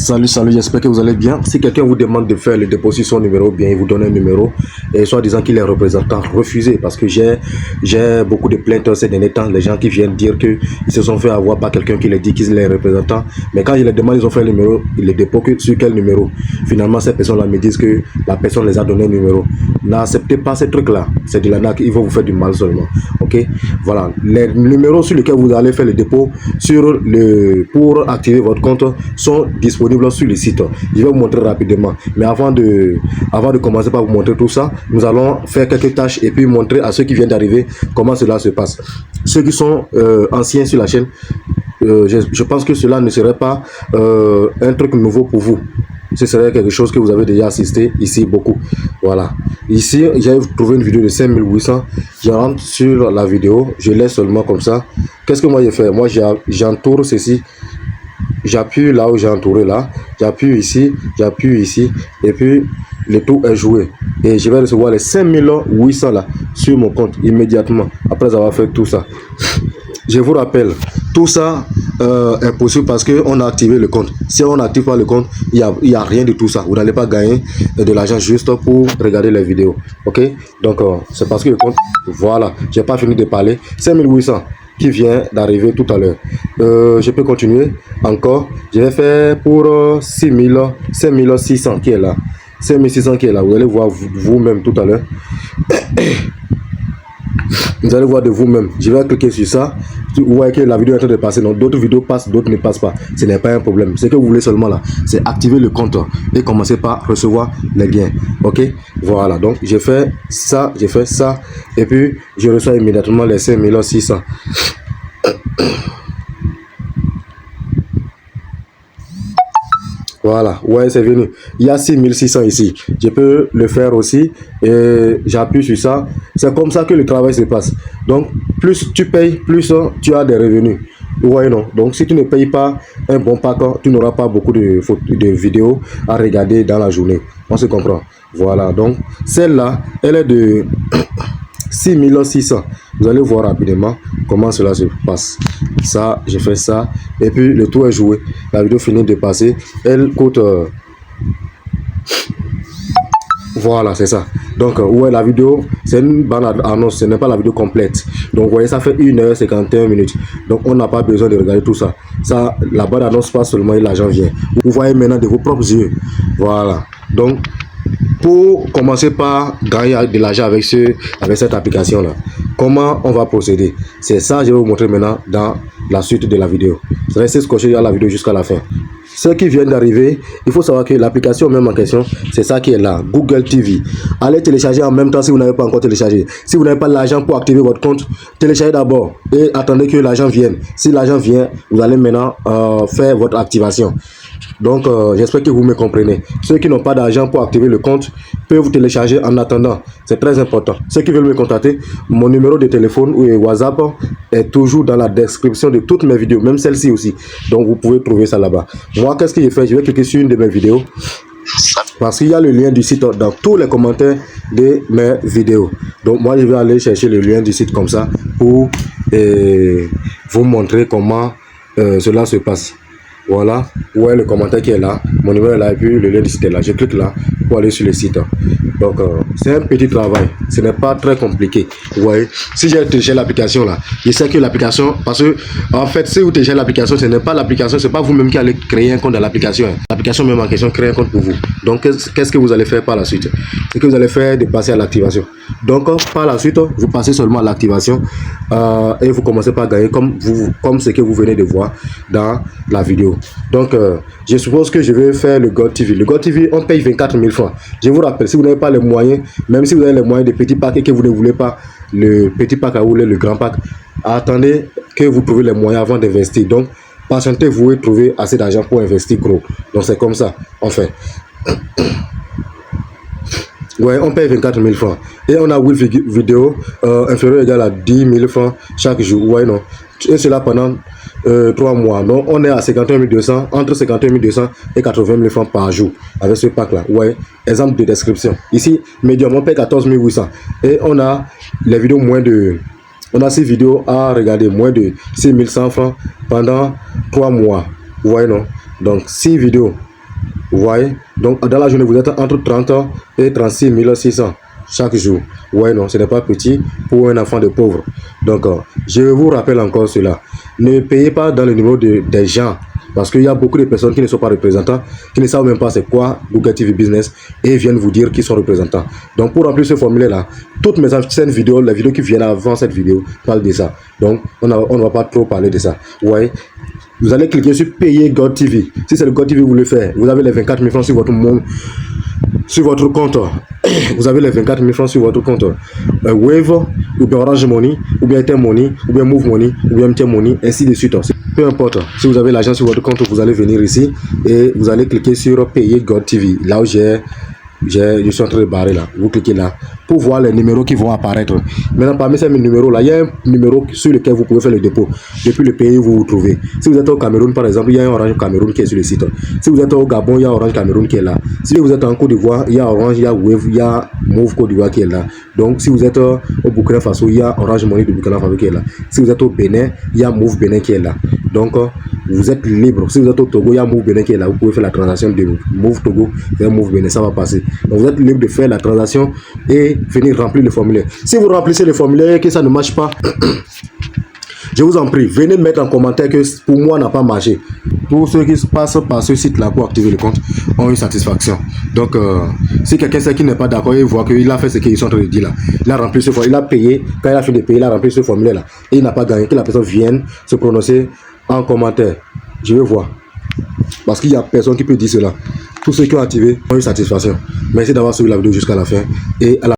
Salut, j'espère que vous allez bien. Si quelqu'un vous demande de faire le dépôt sur son numéro, bien, il vous donne un numéro et soit disant qu'il est représentant, refusez parce que j'ai beaucoup de plaintes ces derniers temps, les gens qui viennent dire qu'ils se sont fait avoir par quelqu'un qui leur dit qu'il est représentant, mais quand je les demande, ils ont fait le numéro, ils le déposent sur quel numéro. Finalement, ces personnes-là me disent que la personne les a donné un numéro. N'acceptez pas ces trucs-là, c'est de l'arnaque, ils vont vous faire du mal seulement. Ok, voilà, les numéros sur lesquels vous allez faire le dépôt pour activer votre compte sont disponibles sur le site. Je vais vous montrer rapidement, mais avant de commencer par vous montrer tout ça, nous allons faire quelques tâches et puis montrer à ceux qui viennent d'arriver comment cela se passe. Ceux qui sont anciens sur la chaîne, je pense que cela ne serait pas un truc nouveau pour vous. Ce serait quelque chose que vous avez déjà assisté ici beaucoup. Voilà, ici j'ai trouvé une vidéo de 5800. Je rentre sur la vidéo, je laisse seulement comme ça. Qu'est-ce que moi j'ai fait? Moi j'entoure ceci. J'appuie là où j'ai entouré là, j'appuie ici, et puis le tout est joué. Et je vais recevoir les 5800 là sur mon compte immédiatement après avoir fait tout ça. Je vous rappelle, tout ça est possible parce qu'on a activé le compte. Si on n'active pas le compte, il y a rien de tout ça. Vous n'allez pas gagner de l'argent juste pour regarder les vidéos. Ok, donc c'est parce que le compte, voilà, j'ai pas fini de parler. 5800 qui vient d'arriver tout à l'heure. Je peux continuer encore. Je vais faire pour 5600 qui est là. 5600 qui est là. Vous allez voir vous-même tout à l'heure. Vous allez voir de vous-même. Je vais cliquer sur ça. Vous voyez que la vidéo est en train de passer. Donc d'autres vidéos passent, d'autres ne passent pas. Ce n'est pas un problème. Ce que vous voulez seulement là, c'est activer le compte et commencer par recevoir les gains. Ok, voilà. Donc j'ai fait ça, et puis je reçois immédiatement les 5600. Voilà, ouais, c'est venu. Il y a 6600 ici. Je peux le faire aussi et j'appuie sur ça. C'est comme ça que le travail se passe. Donc, plus tu payes, plus tu as des revenus. Ouais, non. Donc, si tu ne payes pas un bon pack, tu n'auras pas beaucoup de vidéos à regarder dans la journée. On se comprend. Voilà, donc celle-là, elle est de 6600. Vous allez voir rapidement comment cela se passe. Ça, j'ai fait ça. Et puis, le tour est joué. La vidéo finit de passer. Elle coûte... Voilà, c'est ça. Donc, ouais, la vidéo, c'est une bande annonce. Ce n'est pas la vidéo complète. Donc, vous voyez, ça fait 1h51 minutes. Donc, on n'a pas besoin de regarder tout ça. Ça, la bande annonce passe seulement et l'argent vient. Vous voyez maintenant de vos propres yeux. Voilà. Donc, pour commencer par gagner de l'argent avec cette application là, comment on va procéder? C'est ça que je vais vous montrer maintenant dans la suite de la vidéo. Vous allez scotcher la vidéo jusqu'à la fin. Ceux qui viennent d'arriver, il faut savoir que l'application même en question, c'est ça qui est là, Google TV. Allez télécharger en même temps si vous n'avez pas encore téléchargé. Si vous n'avez pas l'argent pour activer votre compte, téléchargez d'abord et attendez que l'argent vienne. Si l'argent vient, vous allez maintenant faire votre activation. Donc, j'espère que vous me comprenez. Ceux qui n'ont pas d'argent pour activer le compte peuvent vous télécharger en attendant. C'est très important. Ceux qui veulent me contacter, mon numéro de téléphone ou WhatsApp est toujours dans la description de toutes mes vidéos, même celle-ci aussi. Donc, vous pouvez trouver ça là-bas. Moi, qu'est-ce que je fais? Je vais cliquer sur une de mes vidéos parce qu'il y a le lien du site dans tous les commentaires de mes vidéos. Donc, moi, je vais aller chercher le lien du site comme ça pour vous montrer comment cela se passe. Voilà, ouais, le commentaire qui est là, mon numéro est là et puis le lien du site est là. Je clique là pour aller sur le site. Donc, c'est un petit travail, ce n'est pas très compliqué. Vous voyez, si j'ai téléchargé l'application là, je sais que l'application, parce que en fait, si vous téléchargez l'application, ce n'est pas l'application, c'est pas vous-même qui allez créer un compte dans l'application. L'application même en question crée un compte pour vous. Donc, qu'est-ce que vous allez faire par la suite? C'est que vous allez faire de passer à l'activation. Donc, par la suite, vous passez seulement à l'activation et vous commencez par gagner comme ce que vous venez de voir dans la vidéo. Donc, je suppose que je vais faire le Gold TV. Le Gold TV, on paye 24 000 francs. Je vous rappelle, si vous n'avez pas les moyens, même si vous avez les moyens de petits packs et que vous ne voulez pas le petit pack à rouler, le grand pack, attendez que vous trouvez les moyens avant d'investir. Donc, patientez, vous pouvez trouver assez d'argent pour investir gros. Donc, c'est comme ça, en fait. Ouais, on paye 24 000 francs. Et on a 8 vidéos inférieures égales à 10 000 francs chaque jour. Ouais, non. Et cela pendant 3 mois. Donc, on est à 51 200, entre 51 200 et 80 000 francs par jour avec ce pack-là. Ouais, exemple de description. Ici, médium, on paye 14 800. Et on a les vidéos moins de... On a 6 vidéos à regarder, moins de 6 100 francs pendant 3 mois. Ouais, non. Donc, 6 vidéos Vous voyez? Donc, dans la journée, vous êtes entre 30 et 36 600 chaque jour. Ouais, non, ce n'est pas petit pour un enfant de pauvre. Donc, je vous rappelle encore cela. Ne payez pas dans le numéro des gens. Parce qu'il y a beaucoup de personnes qui ne sont pas représentants, qui ne savent même pas c'est quoi Google TV Business et viennent vous dire qu'ils sont représentants. Donc pour remplir ce formulaire-là, toutes mes anciennes vidéos, les vidéos qui viennent avant cette vidéo, parlent de ça. Donc on ne va pas trop parler de ça. Ouais. Vous allez cliquer sur payer God TV. Si c'est le God TV que vous voulez faire, vous avez les 24 000 francs sur votre compte. Vous avez les 24 000 francs sur votre compte. Wave, ou bien Orange Money, ou bien Airtel Money, ou bien Move Money, ou bien MTN Money, ainsi de suite. Peu importe, si vous avez l'argent sur votre compte, vous allez venir ici et vous allez cliquer sur payer God TV. Là où je suis en train de barrer là. Vous cliquez là pour voir les numéros qui vont apparaître. Maintenant, parmi ces numéros là, il y a un numéro sur lequel vous pouvez faire le dépôt depuis le pays où vous vous trouvez. Si vous êtes au Cameroun, par exemple, il y a un Orange Cameroun qui est sur le site. Si vous êtes au Gabon, il y a Orange Cameroun qui est là. Si vous êtes en Côte d'Ivoire, il y a Orange, il y a Wave, il y a Move Côte d'Ivoire qui est là. Donc, si vous êtes au Burkina Faso, il y a Orange Money de Burkina Faso qui est là. Si vous êtes au Bénin, il y a Move Bénin qui est là. Donc, vous êtes libre. Si vous êtes au Togo, il y a Move Bénin qui est là. Vous pouvez faire la transaction de Move Togo vers Move Bénin, ça va passer. Donc, vous êtes libre de faire la transaction et venir remplir le formulaire. Si vous remplissez le formulaire et que ça ne marche pas, je vous en prie, venez mettre en commentaire que pour moi n'a pas marché. Tous ceux qui passent par ce site-là pour activer le compte ont une satisfaction. Donc, si quelqu'un sait qu'il n'est pas d'accord et voit qu'il a fait ce qu'ils sont en train de dire là, il a rempli ce formulaire, il a payé, quand il a fini de payer, il a rempli ce formulaire-là et il n'a pas gagné, que la personne vienne se prononcer en commentaire. Je veux voir. Parce qu'il n'y a personne qui peut dire cela. Tous ceux qui ont activé ont une satisfaction. Merci d'avoir suivi la vidéo jusqu'à la fin et à la